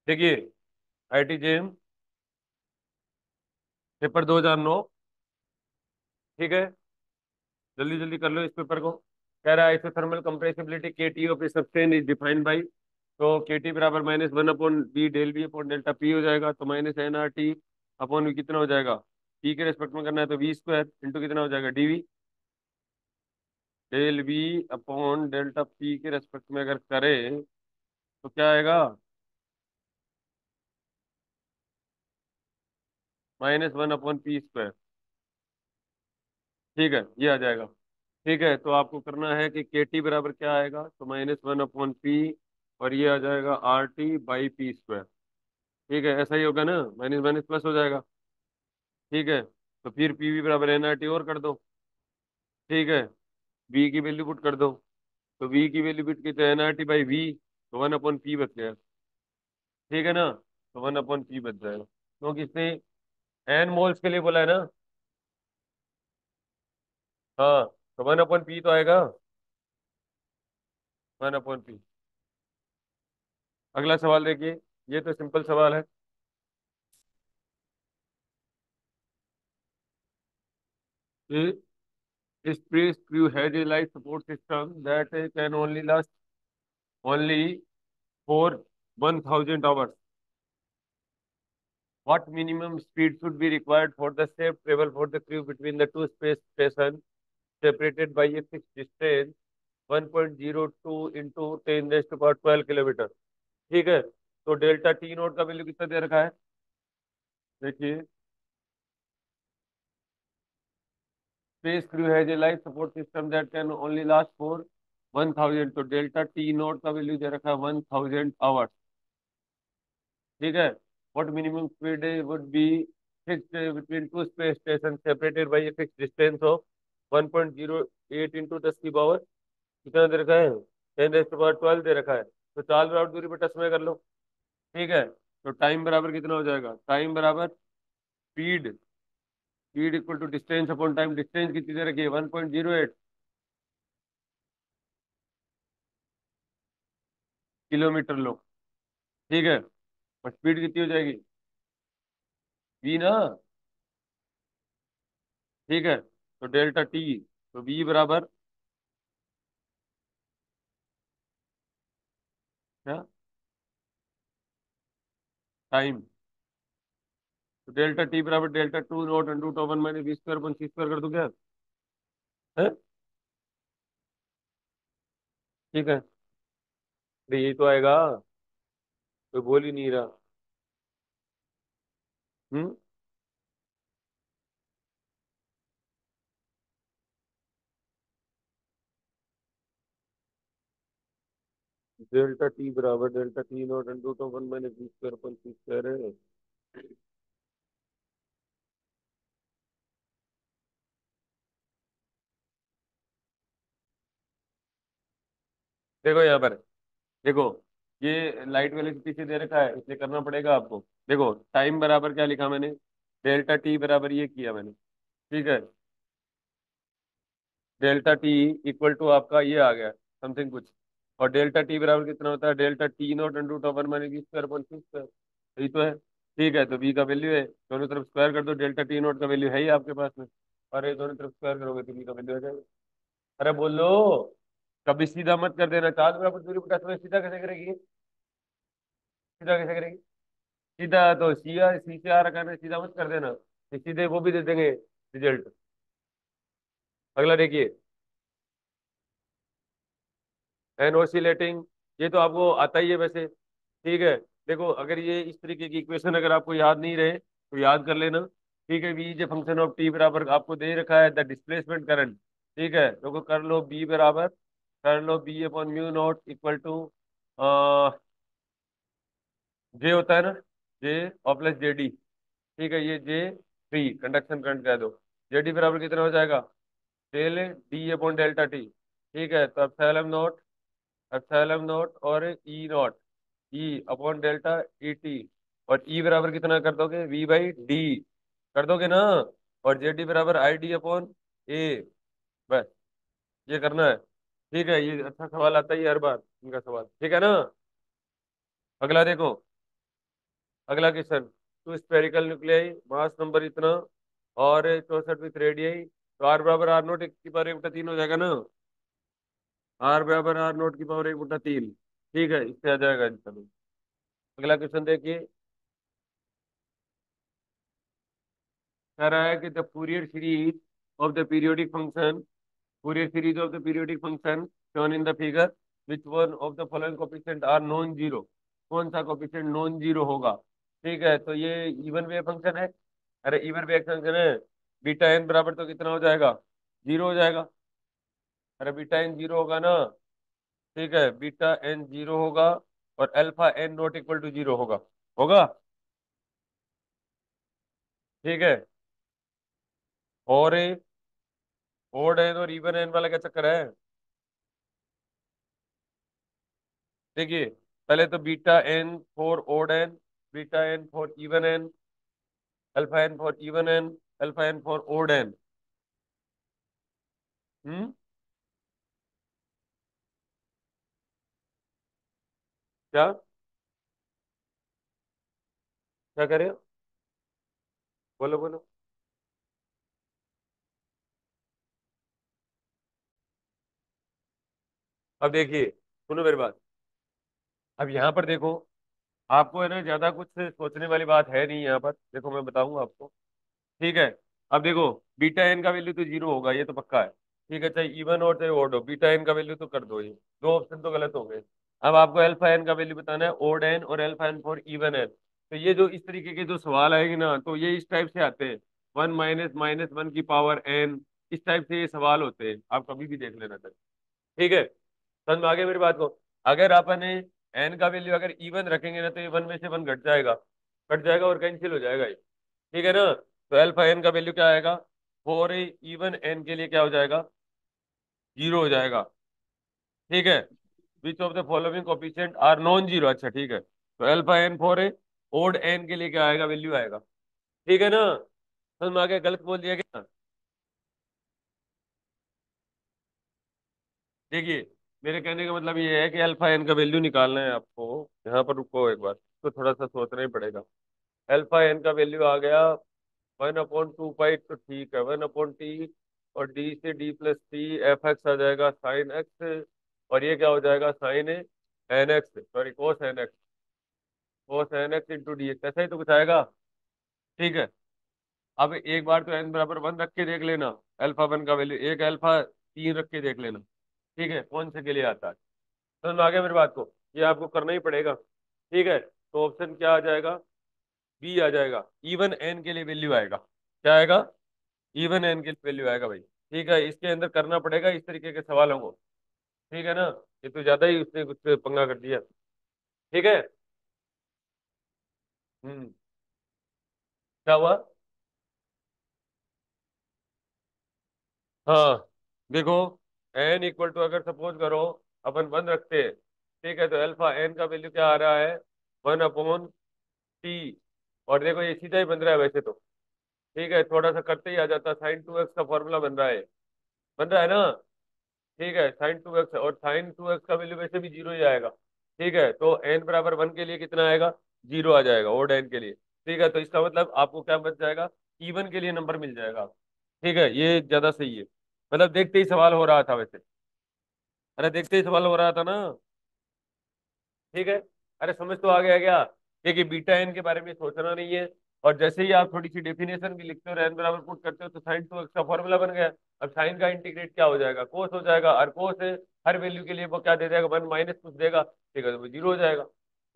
देखिए, IT GeM paper 2009। ठीक है, जल्दी जल्दी कर लो इस पेपर को। कह रहा है isothermal compressibility KT of a substance is defined by. तो केटी बराबर -1 upon B del B upon delta P हो जाएगा, तो -nRT अपॉन वी कितना हो जाएगा? पी के रेस्पेक्ट में करना है तो वी स्क्वायर इंटू कितना हो जाएगा? DV del V upon delta P के रेस्पेक्ट में अगर करें तो क्या आएगा? -1 अपॉन पी स्क्वायर। ठीक है, ये आ जाएगा। ठीक है, तो आपको करना है कि के टी बराबर क्या आएगा, तो -1 अपॉन पी, और ये आ जाएगा are T by P square. ठीक है, ऐसा ही होगा ना, माइनस माइनस प्लस हो जाएगा। ठीक है, तो फिर पी वी बराबर एन आर टी और कर दो। ठीक है, वी की वैल्यू पुट कर दो। तो वी की वैल्यू पुट की तो N R T by V, तो 1 अपॉन पी बच गया। ठीक है ना, तो 1 अपॉन पी बच जाएगा, क्योंकि इसने एन मोल्स के लिए बोला है ना। हाँ, तो 1 अपॉन पी तो आएगा, 1 अपॉन पी। अगला सवाल देखिए, ये तो सिंपल सवाल है। This pre-screw has a life support system that can only last only for 1000 hours. What minimum speed should be required for the safe travel for the crew between the two space stations separated by a fixed distance 1.02 into 10 raised to power 12 kilometre? ठीक है, तो delta T note का value कितना दे रखा है? देखिए, space crew has a life support system that can only last for 1000, तो delta T note का वैल्यू दे रखा है 1000 आवर्स। ठीक है, what minimum speed would be fixed between two space station separated by a fix distance of 1.08 into 10 की power कितना दे रखा है? 10 रेज़ टू पावर 12 दे रखा है, तो चाल बराबर दूरी पर टच में कर लो। ठीक है, तो टाइम बराबर कितना हो जाएगा? टाइम बराबर speed, speed equal to distance upon time. Distance कितनी दे रखी है? 1.08 किलोमीटर लो। ठीक है, और स्पीड कितनी हो जाएगी? वी ना। ठीक है, तो डेल्टा टी, तो वी बराबर क्या? टाइम। तो डेल्टा टी बराबर delta T naught under root of 1 minus B square upon C square कर दूं क्या? है? ठीक है, तो यही तो आएगा, कोई बोल ही नहीं रहा। हम्म। डेल्टा टी बराबर delta T naught under root of 1 minus B square upon C square है। देखो यहाँ पर, देखो, ये लाइट वेलोसिटी से दे रखा है, इसलिए करना पड़ेगा आपको। देखो, टाइम बराबर क्या लिखा मैंने? डेल्टा टी बराबर ये किया मैंने। ठीक है, डेल्टा टी इक्वल टू आपका ये आ गया समथिंग कुछ, और डेल्टा टी बराबर कितना होता है? Delta T naught under root of 1 minus B square upon C square. यही तो है। ठीक है, तो बी का वैल्यू है, दोनों तरफ स्क्वायर कर दो, डेल्टा टी नॉट का वैल्यू है ही आपके पास में, और ये दोनों तरफ स्क्वायर करोगे तो बी का वैल्यू आ जाएगा। अरे बोलो, कभी सीधा मत कर देना, चार बराबर दूरी पर टच में सीधा कैसे करेगी? सीधा कैसे करेगी? सीधा तो सी से आ रखा है ना, सीधा मत कर देना, ये सीधे वो भी दे देंगे रिजल्ट। अगला देखिए, एन ऑसिलेटिंग, ये तो आपको आता ही है वैसे। ठीक है, देखो, अगर ये इस तरीके की इक्वेशन अगर आपको याद नहीं रहे तो याद कर लेना। ठीक है, V is a function of T बराबर आपको दे रखा है द डिस्प्लेसमेंट करंट। ठीक है, तो कर लो बी बराबर, कर लो B upon mu naught equal to J होता है ना, जे और प्लस जे डी। ठीक है, ये जे फ्री कंडक्शन करंट कह दो। जे डी बराबर कितना हो जाएगा? Del D upon delta T. ठीक है, तो एप्सिलॉन नॉट और E naught, E upon delta E T, और ई बराबर कितना कर दोगे? वी बाई डी कर दोगे ना, और जे डी बराबर आई डी अपॉन ए। बस, ये करना है। ठीक है, ये अच्छा सवाल आता ही है हर बार इनका सवाल। ठीक है ना, अगला देखो, अगला question, two spherical nuclei, mass number इतना, और 64 विथ रेडियई, तो आर बराबर आर नोट एक की पावर 1/3 हो जाएगा ना। आर बराबर आर नोट की पावर 1/3। ठीक है, इससे आ जाएगा आंसर। अगला क्वेश्चन देखिए, कह रहा है कि the Fourier series of the periodic function, Fourier series of the periodic function shown in the figure, which one of the following coefficient are non zero. कौन सा कोफिशिएंट नॉन जीरो होगा। ठीक है, तो ये इवन वेव फंक्शन है। अरे even wave function है, बीटा एन बराबर तो कितना हो जाएगा, जीरो हो जाएगा। अरे बीटा एन जीरो होगा ना। ठीक है, बीटा एन जीरो होगा, और alpha N not equal to zero होगा। होगा। ठीक है। और ओड एन और इवन एन वाला क्या चक्कर है। देखिए, पहले तो beta N for odd N, beta N for even N, alpha N for even N, alpha N for odd N. हम्म। क्या क्या करे, बोलो बोलो। अब देखिए, सुनो मेरी बात। अब यहाँ पर देखो, आपको है ना ज्यादा कुछ सोचने वाली बात है नहीं यहाँ पर, देखो मैं बताऊंगा आपको। ठीक है। अब देखो, बीटा एन का वैल्यू तो जीरो होगा, ये तो पक्का है। ठीक है, चाहे इवन हो चाहे ओड हो, बीटा एन का वैल्यू तो कर दो, ये दो ऑप्शन तो गलत हो गए। अब आपको अल्फा एन का वैल्यू बताना है, ओड एन और alpha N for even N. तो ये जो इस तरीके के जो सवाल आएंगे ना, तो ये इस टाइप से आते हैं, वन माइनस माइनस वन की पावर एन, इस टाइप से ये सवाल होते हैं, आप कभी भी देख लेना सर। ठीक है, समझ में आ गया मेरी बात को। अगर अपन एन का वैल्यू अगर इवन रखेंगे ना, तो ये वन में से वन घट जाएगा, कट जाएगा और कैंसिल हो जाएगा ये। ठीक है ना। तो अल्फा एन का वैल्यू क्या आएगा, फोर इवन एन के लिए क्या हो जाएगा, जीरो हो जाएगा। ठीक है। Which of the following coefficient are non zero, अच्छा ठीक है, तो alpha N for odd N के लिए क्या आएगा, वैल्यू आएगा। ठीक है ना। समझ में आ गया, गलत बोल दिया क्या। देखिए, मेरे कहने का मतलब ये है कि अल्फा एन का वैल्यू निकालना है आपको। यहाँ पर रुको एक बार, तो थोड़ा सा सोचना ही पड़ेगा। अल्फा एन का वैल्यू आ गया 1/2 पाई, तो ठीक है 1/t, और डी से D plus T, F X आ जाएगा साइन एक्स, और ये क्या हो जाएगा, sine N X, sorry cos N X, cos N X into D X, ऐसा ही तो कुछ आएगा। ठीक है। अब एक बार तो एन बराबर वन रख के देख लेना, अल्फा वन का वैल्यू, एक अल्फा तीन रख के देख लेना। ठीक है, कौन से के लिए आता है। समझ में आ गया मेरी बात को, ये आपको करना ही पड़ेगा। ठीक है, तो ऑप्शन क्या आ जाएगा, बी आ जाएगा, इवन एन के लिए वैल्यू आएगा। क्या आएगा, इवन एन के लिए वैल्यू आएगा भाई। ठीक है, इसके अंदर करना पड़ेगा इस तरीके के सवालों को। ठीक है ना। ये तो ज्यादा ही उसने कुछ पंगा कर दिया। ठीक है। क्या हुआ। हाँ, देखो, एन इक्वल टू अगर सपोज करो अपन वन रखते हैं, ठीक है, तो अल्फा एन का वैल्यू क्या आ रहा है, 1/t। और देखो ये सीधा ही बन रहा है वैसे तो। ठीक है, थोड़ा सा करते ही आ जाता, साइन टू एक्स का फॉर्मूला बन रहा है, बन रहा है ना। ठीक है, साइन टू एक्स, और साइन टू एक्स का वैल्यू वैसे भी जीरो ही आएगा। ठीक है, तो एन बराबर वन के लिए कितना आएगा, जीरो आ जाएगा ओड एन के लिए। ठीक है, तो इसका मतलब आपको क्या बच जाएगा, इवन के लिए नंबर मिल जाएगा। ठीक है, ये ज्यादा सही है। मतलब देखते ही सवाल हो रहा था वैसे, अरे देखते ही सवाल हो रहा था ना। ठीक है। अरे समझ तो आ गया क्या, कि बीटा एन के बारे में सोचना नहीं है। और जैसे ही आप थोड़ी सी डेफिनेशन भी लिखते हो और एन बराबर पुट करते हो, तो साइन टू एक्स का फॉर्मूला बन गया। अब साइन का इंटीग्रेट क्या हो जाएगा, कोस हो जाएगा, और कोस है हर वैल्यू के लिए वो क्या दे देगा, वन माइनस कुछ देगा। ठीक है, तो वो जीरो हो जाएगा।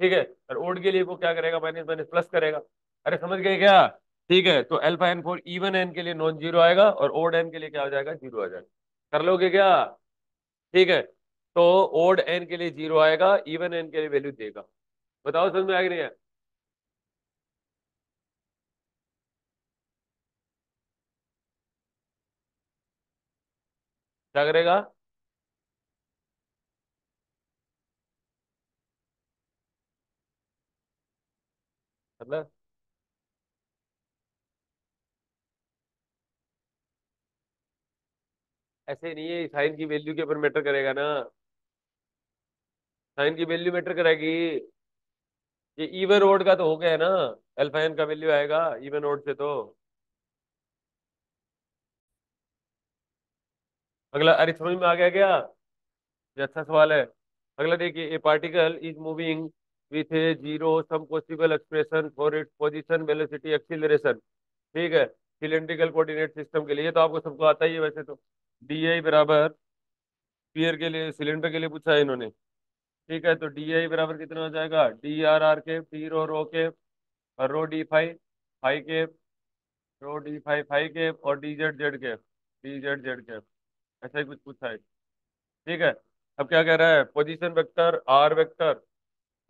ठीक है, और ओड के लिए वो क्या करेगा, माइनस माइनस प्लस करेगा। अरे समझ गए क्या। ठीक है, तो alpha N for even N के लिए नॉन जीरो आएगा, और ओड एन के लिए क्या हो जाएगा, जीरो आ जाएगा। कर लोगे क्या। ठीक है, तो ओड एन के लिए जीरो आएगा, इवन एन के लिए वैल्यू देगा। बताओ समझ में आ गई नहीं है। क्या करेगा। मतलब ऐसे नहीं है, साइन की वैल्यू के ऊपर मैटर करेगा ना, साइन की वैल्यू मैटर करेगी। ये इवन ओड का तो हो गया ना, अल्फा एन का वैल्यू आएगा इवन ओड से तो। अगला, अरे समझ में आ गया क्या? ये अच्छा सवाल है। अगला देखिए, ए particle is moving with A zero sum possible expression for its position velocity acceleration. ठीक है, सिलेंड्रिकल कोऑर्डिनेट सिस्टम के लिए, ये तो आपको सबको आता ही है वैसे तो। डी आई बराबर, स्फीयर के लिए, सिलेंडर के लिए पूछा है इन्होंने। ठीक है, तो डी आई बराबर कितना हो जाएगा, डी आर आर के, डी रो रो के, और रो डी फाइव फाइव के, रो डी फाइव फाइव के, और डी जेड जेड के, डी जेड जेड के। ऐसा ही कुछ पूछा है। ठीक है, अब क्या कह रहा है, पोजीशन वेक्टर आर वेक्टर।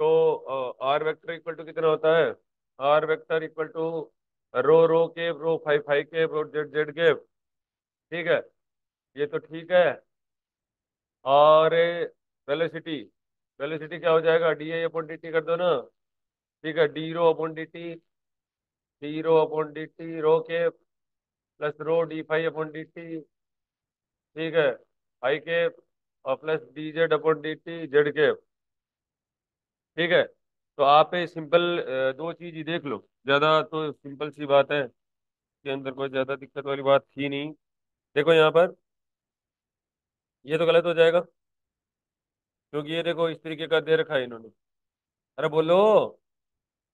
तो आर वेक्टर इक्वल टू कितना होता है, आर वेक्टर इक्वल टू रो रो के, रो फाइव फाइव के, रो जेड जेड के। ठीक है, ये तो ठीक है। और वेलोसिटी, वेलोसिटी क्या हो जाएगा, D I upon D T कर दो ना। ठीक है, D rho upon D T, D rho upon D T rho के, plus rho D phi upon D T. ठीक है, फाइव के, और plus D Z upon D T Z के। ठीक है, तो आप सिंपल दो चीज ही देख लो, ज्यादा तो सिंपल सी बात है, के अंदर कोई ज्यादा दिक्कत वाली बात थी नहीं। देखो यहाँ पर, ये तो गलत हो जाएगा, क्योंकि ये देखो इस तरीके का दे रखा है इन्होंने। अरे बोलो,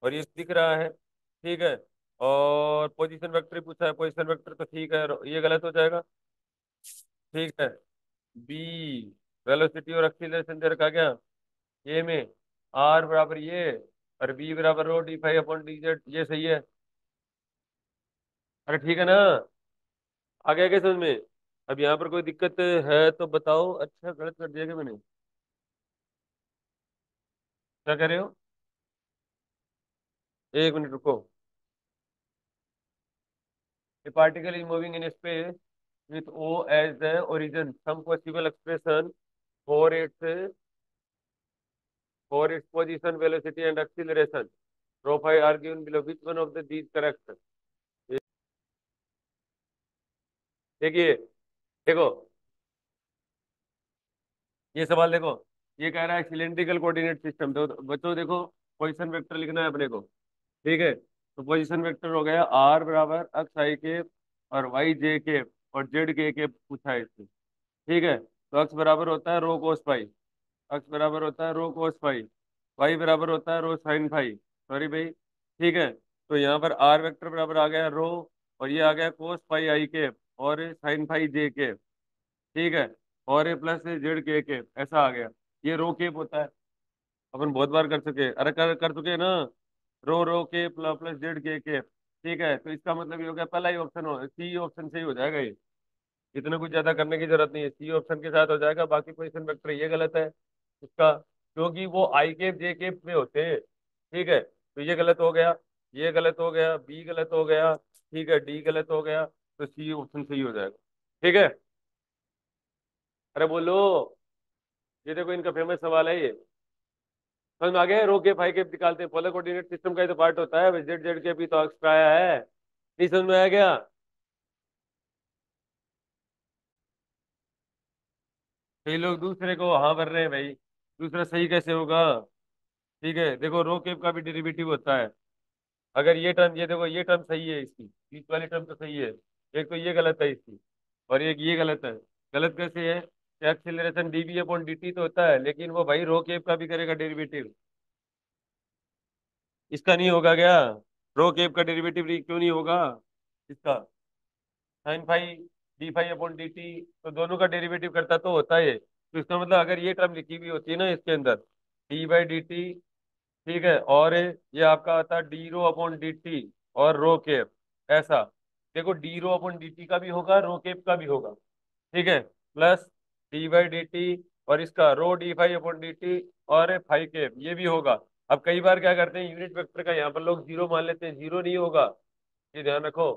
और ये दिख रहा है। ठीक है, और पोजीशन वेक्टर पूछा है, पोजीशन वेक्टर तो ठीक है, ये गलत हो जाएगा। ठीक है, बी, वेलोसिटी और एक्सीलरेशन दे रखा क्या, ये में, आर बराबर ये, और बी बराबर rho D phi upon D Z, ये सही है। अरे ठीक है ना, आ गया क्या समझ में? अब यहाँ पर कोई दिक्कत है तो बताओ, अच्छा गलत कर दिया क्या मैंने? क्या कह रहे हो? एक मिनट रुको। A particle is moving in space with O as the origin. Some possible expression for its position, velocity, and acceleration. Profile are given below. Which one of these correct? देखिए, देखो, ये सवाल देखो, ये कह रहा है सिलेंड्रिकल कोऑर्डिनेट सिस्टम, तो बच्चों देखो, पोजीशन वेक्टर लिखना है अपने को। ठीक है, तो पोजीशन वेक्टर हो गया आर बराबर एक्स आई के, और वाई जे के, और जेड के पूछा है इससे। ठीक है, तो एक्स बराबर होता है रो कोस फाई, एक्स बराबर होता है रो कोस फाई, वाई बराबर होता है रो साइन फाई, सॉरी भाई। ठीक है, तो यहाँ पर आर वेक्टर बराबर आ गया रो, और ये आ गया कोस फाई आई के, और साइन फाई जे के। ठीक है, और ये प्लस जेड के, ऐसा आ गया। ये रो केप होता है, अपन बहुत बार कर चुके, अरे कर चुके हैं ना, रो रो के प्लस प्लस जेड के। ठीक है, तो इसका मतलब ये हो गया, पहला ही ऑप्शन हो, सी ऑप्शन से ही हो जाएगा ये। इतना कुछ ज्यादा करने की जरूरत नहीं है, सी ऑप्शन के साथ हो जाएगा। बाकी पोजीशन वेक्टर ये गलत है इसका, क्योंकि वो आई केप जे केप में होते हैं। ठीक है, तो ये गलत हो गया, ये गलत हो गया, बी गलत हो गया। ठीक है, डी गलत हो गया, तो सी ऑप्शन सही हो जाएगा। ठीक है, अरे बोलो, ये देखो इनका फेमस सवाल है ये। समझ में आ गया, रो के फाई के निकालते हैं, पोलर कोऑर्डिनेट सिस्टम का ही तो पार्ट होता है, जेड जेड के भी तो अक्स पे आया है। नहीं समझ में आया क्या? कई लोग दूसरे को हाँ भर रहे हैं भाई, दूसरा सही कैसे होगा? ठीक है, देखो रो केप का भी डेरिवेटिव होता है। अगर ये टर्म, ये देखो ये टर्म सही है इसकी, बीच वाली टर्म तो सही है, एक तो ये गलत है इसकी, और एक ये गलत है। गलत कैसे है, एक्सीलरेशन डीवी अपॉन डी तो होता है, लेकिन वो भाई रो केप का भी करेगा डेरिवेटिव, इसका नहीं होगा क्या? रो केप का डेरिवेटिव क्यों नहीं होगा इसका? Sine phi d phi upon D t, तो दोनों का डेरिवेटिव करता तो होता है। तो इसका मतलब अगर ये टर्म लिखी हुई होती है ना इसके अंदर, डी बाई डी टी, ठीक है, और ये आपका आता है D rho upon D T, और रो केप, ऐसा। देखो D rho upon D T का भी होगा, रो केप का भी होगा। ठीक है, plus D by D T, और इसका rho D phi upon D T, और फाई केप ये भी होगा। अब कई बार क्या करते हैं, यूनिट वेक्टर का यहाँ पर लोग जीरो मान लेते हैं, जीरो नहीं होगा, ये ध्यान रखो।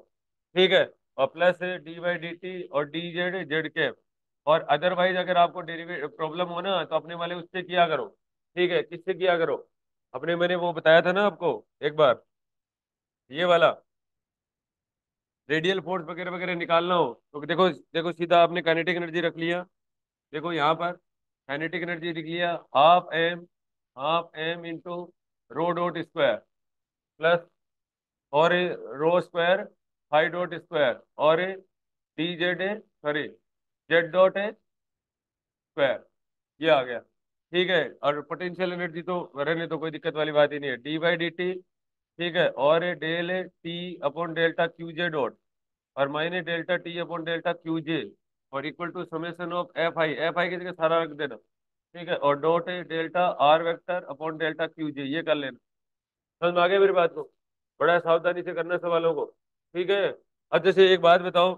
ठीक है, और plus D by D T, और डी जेड जेड कैप। और अदरवाइज अगर आपको डेरिवेटिव प्रॉब्लम हो ना, तो अपने वाले उससे किया करो। ठीक है, किससे किया करो, अपने, मैंने वो बताया था ना आपको एक बार, ये वाला, रेडियल फोर्स वगैरह वगैरह निकालना हो तो देखो, देखो सीधा आपने काइनेटिक एनर्जी रख लिया। देखो यहाँ पर काइनेटिक एनर्जी लिख लिया, half m, half m into rho dot square plus और rho square phi dot square और d z a sorry z dot a square, ये आ गया। ठीक है, और पोटेंशियल एनर्जी तो रहने तो कोई दिक्कत वाली बात ही नहीं है, डी बाई डी टी। ठीक है, और ये del T upon delta Q J dot और minus delta T upon delta Q J और equal to summation of F I की जगह सारा रख देना। ठीक है, और डॉट है delta R vector upon delta Q J, ये कर लेना। समझ में आ गया मेरी बात को? बड़ा सावधानी से करना सवालों को। ठीक है। अब जैसे एक बात बताओ,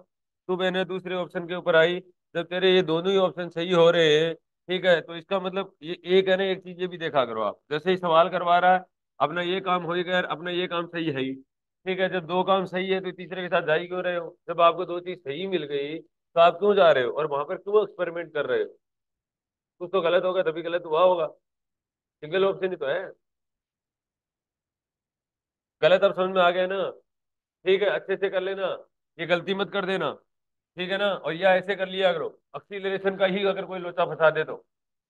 तू मैंने दूसरे ऑप्शन के ऊपर आई, जब तेरे ये दोनों ही ऑप्शन सही हो रहे हैं, ठीक है, तो इसका मतलब ये एक है ना, एक चीज ये भी देखा करो आप, जैसे ही सवाल करवा रहा है, अपना ये काम हो ही गया, अपना ये काम सही है ही। ठीक है, जब दो काम सही है तो तीसरे के साथ जा ही क्यों रहे हो? जब आपको दो चीज सही मिल गई तो आप क्यों जा रहे हो और वहां पर क्यों एक्सपेरिमेंट कर रहे हो? कुछ तो गलत होगा, तभी गलत हुआ होगा। सिंगल ऑप्शन ही तो है। गलत अब समझ में आ गया ना? ठीक है, अच्छे से कर लेना, ये गलती मत कर देना। ठीक है ना? और या ऐसे कर लिया करो, एक्सीलरेशन का ही अगर कोई लोचा फंसा दे तो।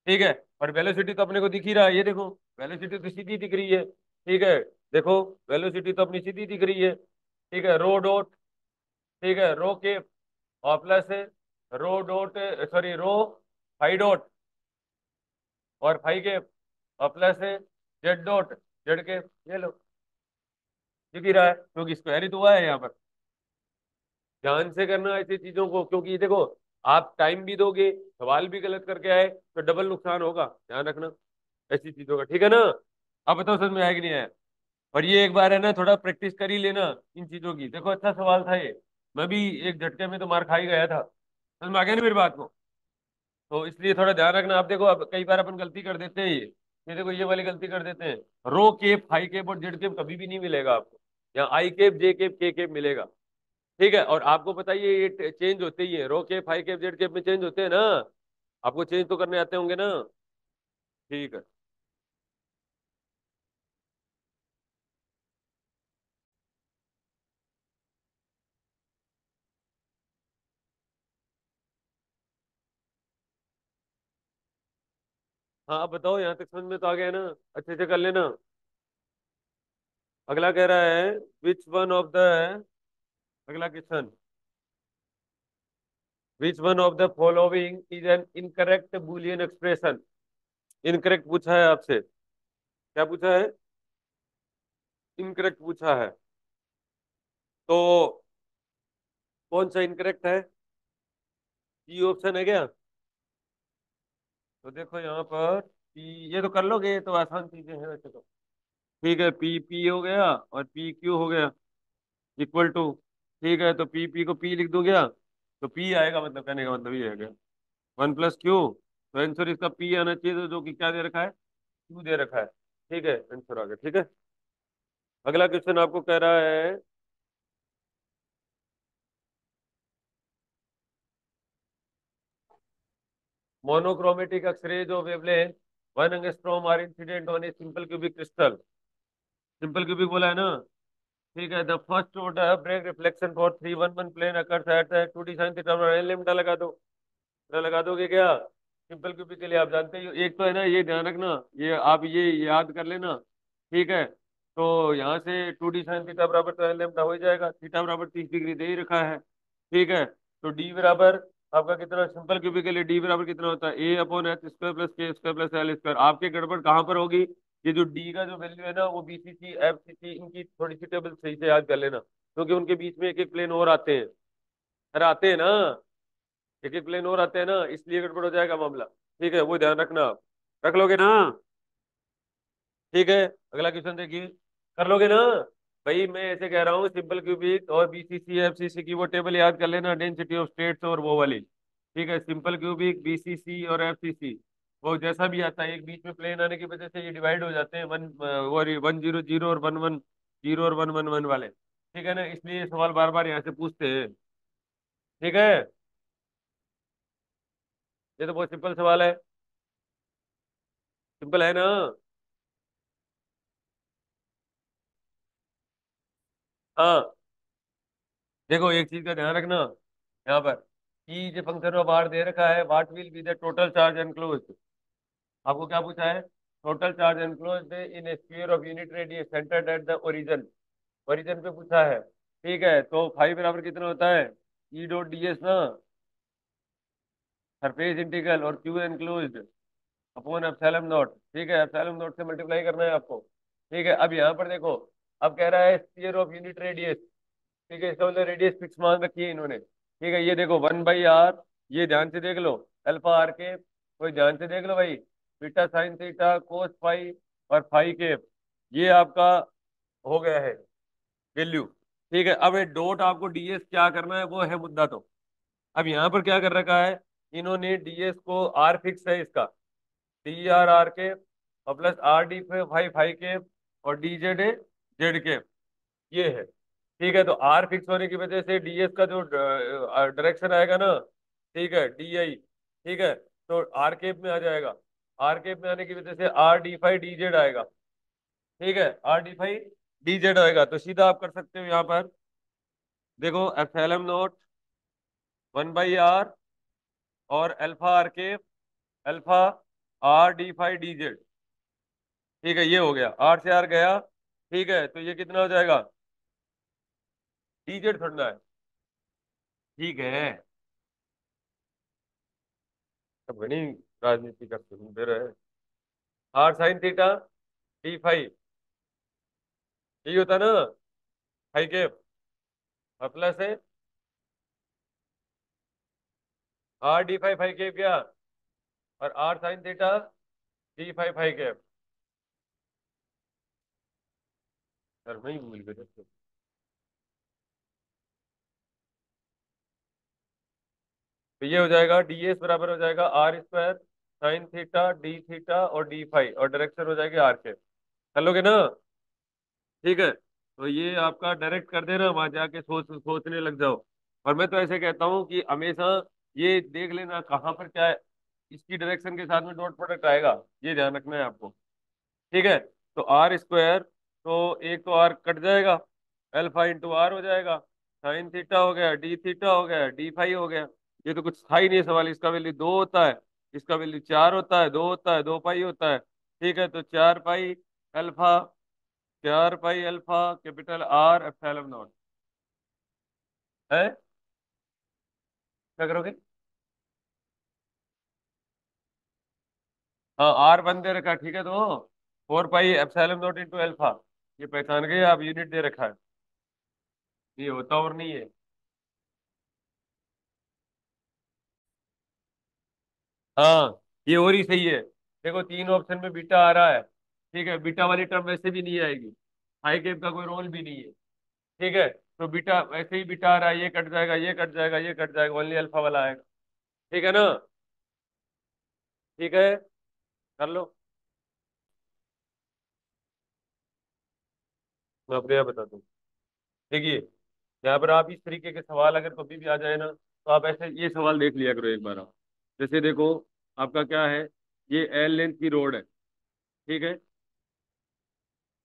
ठीक है, और वेलोसिटी तो अपने को दिख ही रहा है, ये देखो, वेलोसिटी तो सीधी दिख रही है। ठीक है, देखो, वेलोसिटी तो अपनी सीधी दिख रही है। ठीक है, रो डॉट, ठीक है, रो के और प्लस रो डॉट, सॉरी रो फाई डॉट और फाई के और प्लस जेड डॉट जेड के, ये लो, दिख ही रहा है क्योंकि स्क्वायर ही तो हुआ है यहाँ पर। ध्यान से करना ऐसी चीजों को, क्योंकि ये देखो, आप टाइम भी दोगे, सवाल भी गलत करके आए तो डबल नुकसान होगा, ध्यान रखना ऐसी चीजों का। ठीक है ना? अब बताओ समझ में आया कि नहीं आया? और ये एक बार है ना, थोड़ा प्रैक्टिस कर ही लेना इन चीजों की। देखो, अच्छा सवाल था ये, मैं भी एक झटके में तो मार खा ही गया था। समझ में आ गया ना मेरी बात को? तो इसलिए थोड़ा ध्यान रखना। आप देखो, अब कई बार अपन गलती कर देते हैं, ये देखो, ये वाली गलती कर देते हैं। रो केप हाई केप और जेड केप कभी भी नहीं मिलेगा आपको, या आई केप जे केप के केप मिलेगा। ठीक है, और आपको पता ही है ये चेंज होते ही है, rho cap phi cap Z cap में चेंज होते हैं ना, आपको चेंज तो करने आते होंगे ना? ठीक है। हाँ, अब बताओ, यहाँ तक समझ में तो आ गया ना? अच्छे से कर लेना। अगला कह रहा है, विच वन ऑफ द, अगला question, which one of the following is an incorrect Boolean expression. Incorrect पूछा है आपसे, क्या पूछा है? इनकरेक्ट पूछा है, तो कौन सा इनकरेक्ट है? सी ऑप्शन है क्या? तो देखो यहाँ पर, पी, ये तो कर लोगे, ये तो आसान चीजें हैं वैसे तो। ठीक है, पी पी हो गया और पी क्यू हो गया, इक्वल टू, ठीक है, तो पी पी को पी लिख दो गया, तो पी आएगा, मतलब कहने का मतलब ये है क्या, वन प्लस क्यू। तो आंसर इसका पी आना चाहिए, तो जो कि क्या दे रखा है, क्यू दे रखा है। ठीक है, आंसर आ गया। ठीक है, अगला क्वेश्चन आपको कह रहा है, monochromatic X-rays of wavelength 1 angstrom are incident on a simple cubic crystal. Simple cubic बोला है ना? ठीक है, the first order Bragg reflection for 311 plane occurs at 2d sin theta l lambda लगा दो। लगा दोगे क्या? सिंपल क्यूबिक के लिए आप जानते ही हो, एक तो है ना, ये ध्यान रखना, ये आप ये याद कर लेना। ठीक है, तो यहाँ से 2d sin थीटा बराबर तो एल लैम्डा हो ही जाएगा, थीटा बराबर 30 डिग्री दे ही रखा है। ठीक है, तो डी बराबर आपका कितना, सिंपल क्यूबिक के लिए डी बराबर कितना होता है, ए अपॉन एच स्क्वायर प्लस के स्क्वायर प्लस एल स्क्वायर। आपके गड़बड़ कहाँ पर होगी? ये जो डी का जो वैल्यू है ना, वो बीसीसी एफसीसी, इनकी थोड़ी सी टेबल सही से याद कर लेना, क्योंकि उनके बीच में एक एक प्लेन और आते हैं। अरे आते हैं ना, एक एक प्लेन और आते हैं ना, इसलिए गड़बड़ हो जाएगा मामला। ठीक है, वो ध्यान रखना आप, रख लोगे ना? ठीक है, अगला क्वेश्चन देखिए, कर लोगे ना? भाई मैं ऐसे कह रहा हूँ, सिंपल क्यूबिक और बीसीसी एफसीसी की वो टेबल याद कर लेना, डेंसिटी ऑफ स्टेट्स और वो वाली। ठीक है, सिंपल क्यूबिक बीसीसी और एफसीसी, वो जैसा भी आता है, एक बीच में प्लेन आने की वजह से ये डिवाइड हो जाते हैं, वन वो 100 और 110 और 111 वाले। ठीक है ना, इसलिए ये सवाल बार बार यहाँ से पूछते हैं। ठीक है, ये तो बहुत सिंपल सवाल है, सिंपल है ना? हाँ, देखो, एक चीज का ध्यान रखना, यहाँ पर कि जो फंक्शन ऑफ आर दे रखा है, what will be the total charge enclosed. आपको क्या पूछा है? Total charge enclosed in A sphere of unit radius centred at the origin. Origin पे पूछा है। ठीक है, तो फाइव बराबर कितना होता है, ई डॉट डी एस ना, सरफेस इंटीग्रल, और Q enclosed upon epsilon not. ठीक है, एप्सिलॉन नॉट से मल्टीप्लाई करना है आपको। ठीक है, अब यहाँ पर देखो, अब कह रहा है स्फीयर ऑफ यूनिट रेडियस। ठीक है, इसका मतलब रेडियस फिक्स मान रखी है इन्होंने। ठीक है, ये देखो 1/r, ये ध्यान से देख लो, अल्फा आर के, कोई ध्यान से देख लो भाई, beta sine theta cos phi और फाई के, ये आपका हो गया है वैल्यू। ठीक है, अब ये डॉट आपको डीएस क्या करना है वो है मुद्दा। तो अब यहाँ पर क्या कर रखा है इन्होंने, डीएस को आर फिक्स है इसका, डी आर आर के और plus R D phi phi के और डी जेड है जेड के, ये है। ठीक है, तो आर फिक्स होने की वजह से डीएस का जो डायरेक्शन आएगा ना, ठीक है, डी आई, ठीक है, तो आर केप में आ जाएगा। आर केप में आने की वजह से R D five D Z आएगा। ठीक है, R D five D Z आएगा, तो सीधा आप कर सकते हो यहाँ पर, देखो एप्सिलॉन नॉट 1/r और अल्फा आर के, alpha R D five D Z. ठीक है, ये हो गया, आर से आर गया। ठीक है, तो ये कितना हो जाएगा, डी जेड छोड़ना है। ठीक है, अब घनी राजनीति करते घूमते रहे। R sine theta d phi, यही होता ना, फाइव के, और प्लस है आर डी फाइव फाइव के क्या, और r sine theta d phi phi के। सर मैं ही भूल गया। तो ये हो जाएगा डीएस बराबर हो जाएगा r square sine theta d theta और डी फाइव, और डायरेक्शन हो जाएगी आर के। कर लोगे ना। ठीक है, तो ये आपका डायरेक्ट कर देना, वहां जाके सोचने लग जाओ। और मैं तो ऐसे कहता हूँ कि हमेशा ये देख लेना कहाँ पर क्या है, इसकी डायरेक्शन के साथ में डॉट प्रोडक्ट आएगा, ये ध्यान रखना है आपको। ठीक है, तो आर स्क्वायर, तो एक तो आर कट जाएगा, अल्फा इंटू आर हो जाएगा, साइन थीटा हो गया, डी थीटा हो गया, डी फाइव हो गया। ये तो कुछ था ही नहीं सवाल, इसका वैल्यू दो होता है, इसका वैल्यू चार होता है, दो होता है, दो पाई होता है। ठीक है, तो चार पाई अल्फा, चार pi alpha capital R epsilon not है। क्या करोगे, हाँ आर बन दे रखा है, ठीक है, तो four pi epsilon not into alpha, ये पहचान गए आप, यूनिट दे रखा है, ये होता और नहीं है। हाँ, ये और ही सही है। देखो तीन ऑप्शन में बीटा आ रहा है। ठीक है, बीटा वाली टर्म वैसे भी नहीं आएगी, हाई कैप का कोई रोल भी नहीं है। ठीक है, तो बीटा वैसे ही बीटा आ रहा है, ये कट जाएगा, ये कट जाएगा, ये कट जाएगा, ओनली अल्फा वाला आएगा। ठीक है ना। ठीक है, कर लो। मैं अपने यहाँ बता दूँ। देखिए, यहाँ पर आप इस तरीके के सवाल अगर कभी भी आ जाए ना, तो आप ऐसे ये सवाल देख लिया करो एक बार आप। जैसे देखो, आपका क्या है, ये एल लेंथ की रोड है। ठीक है,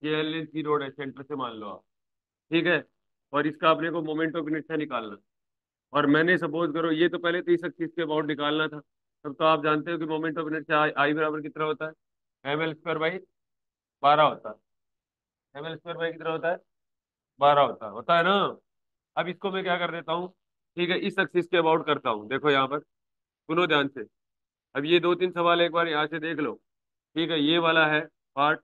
ये एल लेंथ की रोड है, सेंटर से मान लो आप। ठीक है, और इसका अपने को मोमेंट ऑफ इनर्शिया निकालना। और मैंने सपोज करो, ये तो पहले तो इस चीज के अबाउट निकालना था। तब तो आप जानते हो कि मोमेंट ऑफ इनर्शिया आई बराबर कितना होता है, एम एल स्क्वायर बाई 12 होता है। एम एल स्क्वायर बाई कितना होता है, 12 होता है ना। अब इसको मैं क्या कर देता हूँ, ठीक है, इस एक्सिस के अबाउट करता हूँ। देखो यहाँ पर सुनो ध्यान से, अब ये दो तीन सवाल एक बार यहाँ से देख लो। ठीक है, ये वाला है पार्ट,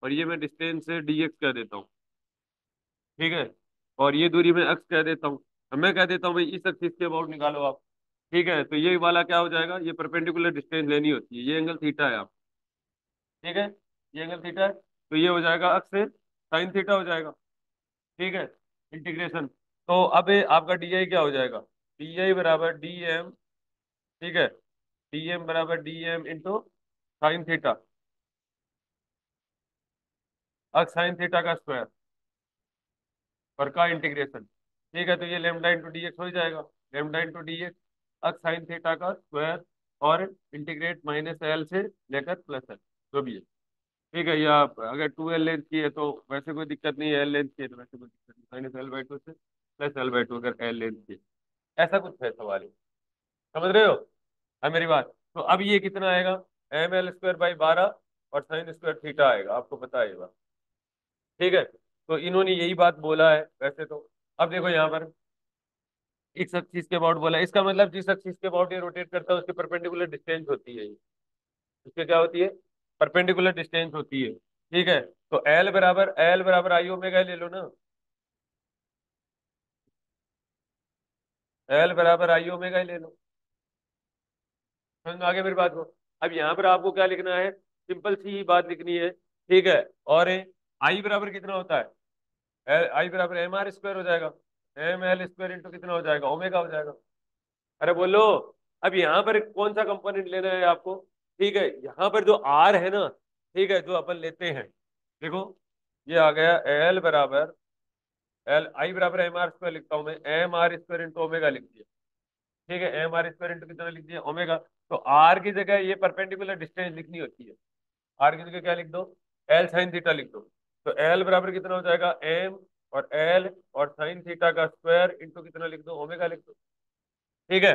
और ये मैं डिस्टेंस से डी एक्स कह देता हूँ। ठीक है, और ये दूरी में एक्स कह देता हूँ। अब मैं कह देता हूँ भाई इस एक्सिस के अबाउट निकालो आप। ठीक है, तो ये वाला क्या हो जाएगा, ये परपेंडिकुलर डिस्टेंस लेनी होती है, ये एंगल थीटा है आप। ठीक है, ये एंगल थीटा है, तो ये हो जाएगा अक्स से साइन थीटा हो जाएगा। ठीक है, इंटीग्रेशन, तो अब ये आपका डी आई क्या हो जाएगा, डी आई बराबर डी एम। ठीक है, डी एम बराबर D M into sine theta, X sine theta का स्क्वायर और का इंटीग्रेशन। ठीक है, तो ये लेमडा इंटू डी एक्स हो ही जाएगा, लेमडा इंटू डी एक्स अक्स साइन थीटा का स्क्वायर, और इंटीग्रेट माइनस एल से लेकर प्लस एल, जो भी है। ठीक है, या अगर टू एल लेंथ की है तो वैसे कोई दिक्कत नहीं है, एल लेंथ की है तो वैसे कोई दिक्कत नहीं, माइनस एल बाई टू से प्लस एल बाई टू अगर एल लेंथ की है। ऐसा कुछ है सवाल है, समझ रहे हो है मेरी बात। तो अब ये कितना आएगा, एम एल स्क्वायर बाई 12, और साइन स्क्वायर थीटा आएगा, आपको पता है ये बात। ठीक है, तो इन्होंने यही बात बोला है वैसे तो। अब देखो यहाँ पर इस एक्सिस के अबाउट बोला है, इसका मतलब जिस एक्सिस के अबाउट ये रोटेट करता है उसकी परपेंडिकुलर डिस्टेंस होती है ये। उसके क्या होती है? परपेंडिकुलर डिस्टेंस होती है। ठीक है, तो एल बराबर आई ओमेगा ले लो ना। एल बराबर आई ओमेगा ले लो। समझ में आ गया मेरी बात को? अब यहाँ पर आपको क्या लिखना है? सिंपल सी बात लिखनी है। ठीक है, और आई बराबर कितना होता है? आई बराबर एम आर स्क्वायर हो जाएगा। एम एल स्क्वायर इंटू कितना हो जाएगा? ओमेगा हो जाएगा। अरे बोलो। अब यहाँ पर कौन सा कंपोनेंट लेना है आपको? ठीक है, यहाँ पर जो आर है ना, ठीक है, जो अपन लेते हैं, देखो ये आ गया एल बराबर एल आई बराबर एम आर स्क्वायर लिखता हूँ मैं, m r square into omega लिख दिया। ठीक है, एम आर स्क्वायर इंटू कितना लिख दिया? ओमेगा। तो आर की जगह ये परपेंडिकुलर डिस्टेंस लिखनी होती है। आर की जगह क्या लिख दो? एल साइन थीटा लिख दो। तो एल बराबर कितना हो जाएगा? एम और एल और साइन थीटा का स्क्वायर इंटू कितना लिख दो? ओमेगा लिख दो। ठीक है,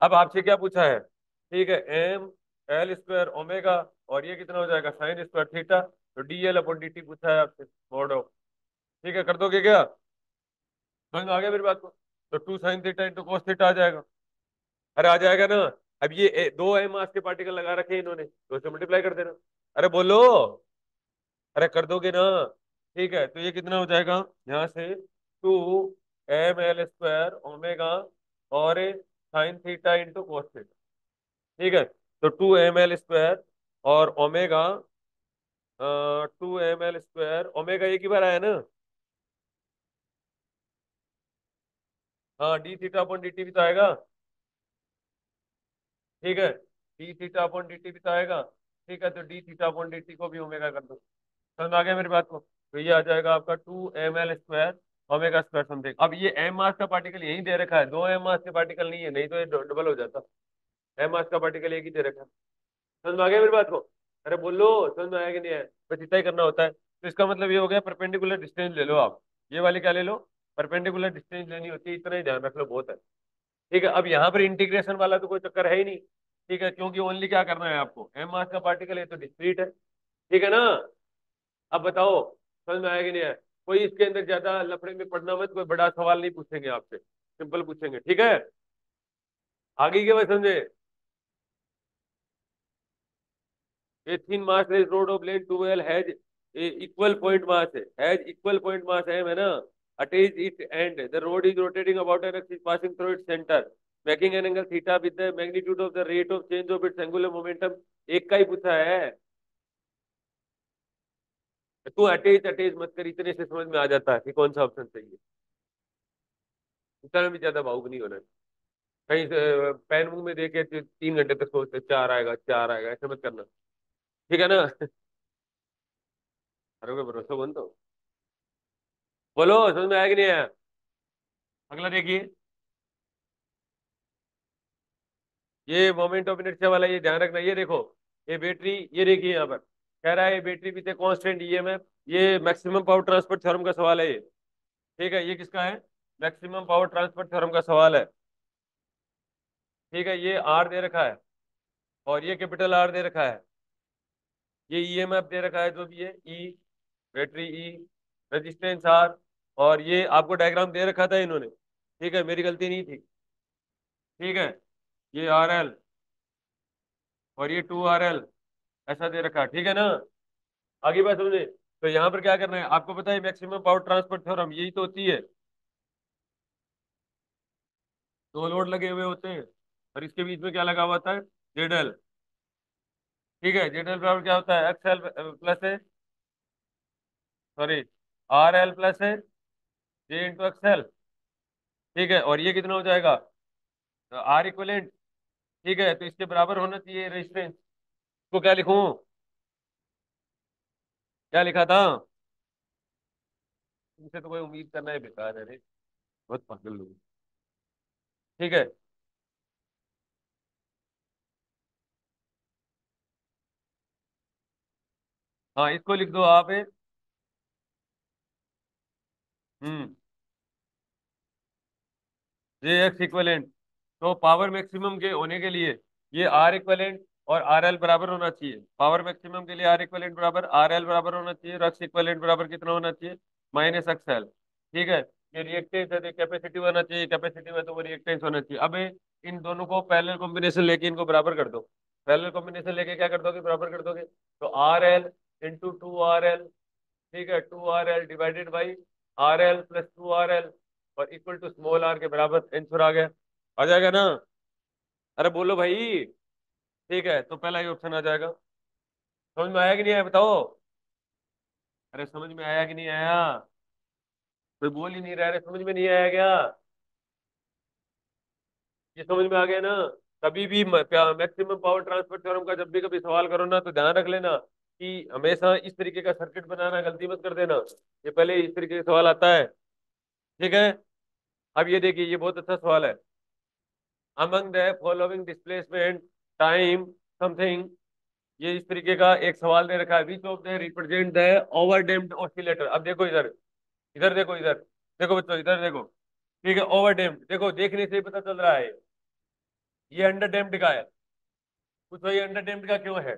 अब आपसे क्या पूछा है? ठीक है, एम एल स्क्वायर ओमेगा, और ये कितना हो जाएगा? Sine square theta. तो D L upon D T पूछा है आपसे, मोड ऑफ। ठीक है, कर दोगे क्या? समझ में आ गया मेरी बात को? तो two sine theta into cos theta आ जाएगा। अरे आ जाएगा ना। अब ये दो एम मास के पार्टिकल लगा रखे हैं इन्होंने, तो इसे मल्टीप्लाई कर देना। अरे बोलो। अरे कर दोगे ना? ठीक है, तो ये कितना हो जाएगा यहाँ से? Two M L square omega और sine theta into cos theta. ठीक है, तो टू एम एल स्क्वायर और omega, two M L square omega एक ही बार आया ना? हाँ, D theta upon D T भी तो आएगा। ठीक है, D theta upon D T भी तो आएगा। ठीक है, तो D theta upon D T को भी ओमेगा कर दो। समझ में आ गया मेरी बात को? तो ये आ जाएगा आपका two M L square omega square something. अब ये एम मास का पार्टिकल यही दे रखा है, दो एम मास के पार्टिकल नहीं है, नहीं तो ये डबल हो जाता। एम मास का पार्टिकल एक ही दे रखा है। समझ में आ गया मेरी बात को? अरे बोलो, समझ में आया कि नहीं आया? बस इतना ही करना होता है। तो इसका मतलब ये हो गया, परपेंडिकुलर डिस्टेंस ले लो आप। ये वाली क्या ले लो? परपेंडिकुलर डिस्टेंस लेनी होती है, इतना ही ध्यान रख लो, बहुत है। ठीक है, अब यहाँ पर इंटीग्रेशन वाला तो कोई चक्कर है ही नहीं। ठीक है, क्योंकि ओनली क्या करना है आपको? एम मास का पार्टिकल है तो डिस्क्रीट है। ठीक है ना? अब बताओ, समझ में आया कि नहीं आया? कोई इसके अंदर ज्यादा लफड़े में पड़ना मत, कोई बड़ा सवाल नहीं पूछेंगे आपसे, सिंपल पूछेंगे। ठीक है, आगे क्या बात समझे? A thin massless rod of length 12 has a equal point mass है, has equal point mass है ना? Attach it and the rod is rotating about an axis passing through its center, making an angle theta with the magnitude of the rate of change of its angular momentum। एक का ही पूछा है। तू attach attach मत कर, इतने से समझ में आ जाता है कि कौन सा ऑप्शन सही है। इतना भी ज्यादा भावुक नहीं होना। कहीं से पेन मुंह में देके 3 घंटे तक सोचते चार आएगा चार आएगा, ऐसे मत करना। ठीक है ना? करोगे भरोसा बंद तो। बोलो, समझ में आया कि नहीं आया? अगला देखिए। ये मोमेंट ऑफ इनर्शिया वाला ये ध्यान रखना, ये देखो। ये बैटरी, ये देखिए यहाँ पर कह रहा है बैटरी विद कांस्टेंट ईएमएफ। ये मैक्सिमम पावर ट्रांसफर थ्योरम का सवाल है ये। ठीक है, ये किसका है? मैक्सिमम पावर ट्रांसफर थ्योरम का सवाल है। ठीक है, ये आर दे रखा है और ये कैपिटल आर दे रखा है। ये ईएमएफ दे रखा है जो भी है, ई, बैटरी ई, रेजिस्टेंस आर, और ये आपको डायग्राम दे रखा था इन्होंने। ठीक है, मेरी गलती नहीं थी। ठीक है, ये आर एल और ये टू आर एल, ऐसा दे रखा है। ठीक है ना? आगे बात समझे? तो यहाँ पर क्या करना है आपको पता है? मैक्सिमम पावर ट्रांसफर थ्योरम यही तो होती है। दो लोड लगे हुए होते हैं और इसके बीच में क्या लगा हुआ होता है? Z L. ठीक है, जेड एल बराबर क्या होता है? एक्स एल प्लस है, सॉरी, आर एल प्लस है जे इंटू एक्स एल। ठीक है, और ये कितना हो जाएगा? R equivalent. ठीक है, तो इसके बराबर होना चाहिए रेजिस्टेंस। इसको क्या लिखूं? क्या लिखा था? तुमसे तो कोई उम्मीद करना है बेकार है रे, बहुत पागल लोग। ठीक है, हाँ इसको लिख दो आप। हम्म, जे एक्स इक्वलेंट। तो पावर मैक्सिमम के होने के लिए ये आर इक्वलेंट और आर एल बराबर होना चाहिए। पावर मैक्सिमम के लिए आर इक्वलेंट बराबर आर एल बराबर होना चाहिए, और एक्स इक्वलेंट बराबर कितना होना चाहिए, माइनस एक्स एल। ठीक है। ये रिएक्टेंस है तो कैपेसिटी होना चाहिए, कैपेसिटी में तो वो रिएक्टेंस होना चाहिए। अब इन दोनों को पैरेलल कॉम्बिनेशन लेके इनको बराबर कर दो। पैरेलल कॉम्बिनेशन लेके क्या कर दोगे, बराबर कर दोगे। तो r l into two r l, ठीक है, two r l divided by r l plus two r l, और इक्वल टू स्मॉल आर के बराबर। आंसर आ गया, आ जाएगा ना। अरे बोलो भाई। ठीक है, तो पहला ही ऑप्शन आ जाएगा। समझ में आया कि नहीं आया बताओ। अरे समझ में आया कि नहीं आया। कोई बोल ही नहीं रहा, अरे समझ में नहीं आया क्या। ये समझ में आ गया ना। कभी भी मैक्सिमम पावर ट्रांसफर थ्योरम का जब भी कभी सवाल करो ना, तो ध्यान रख लेना कि हमेशा इस तरीके का सर्किट बनाना गलती मत कर देना। ये पहले इस तरीके का सवाल आता है। ठीक है। अब ये देखिए, ये बहुत अच्छा सवाल है। Among the following displacement time something, ये इस तरीके का एक सवाल दे रखा है। Which of the represent the overdamped oscillator. अब देखो इधर, इधर देखो, इधर देखो बच्चों, इधर देखो। ठीक है, ओवरडेम्प्ड, देखो देखने से ही पता चल रहा है ये अंडरडेम्प्ड का है। पूछो ये अंडरडेम्प्ड का क्यों है।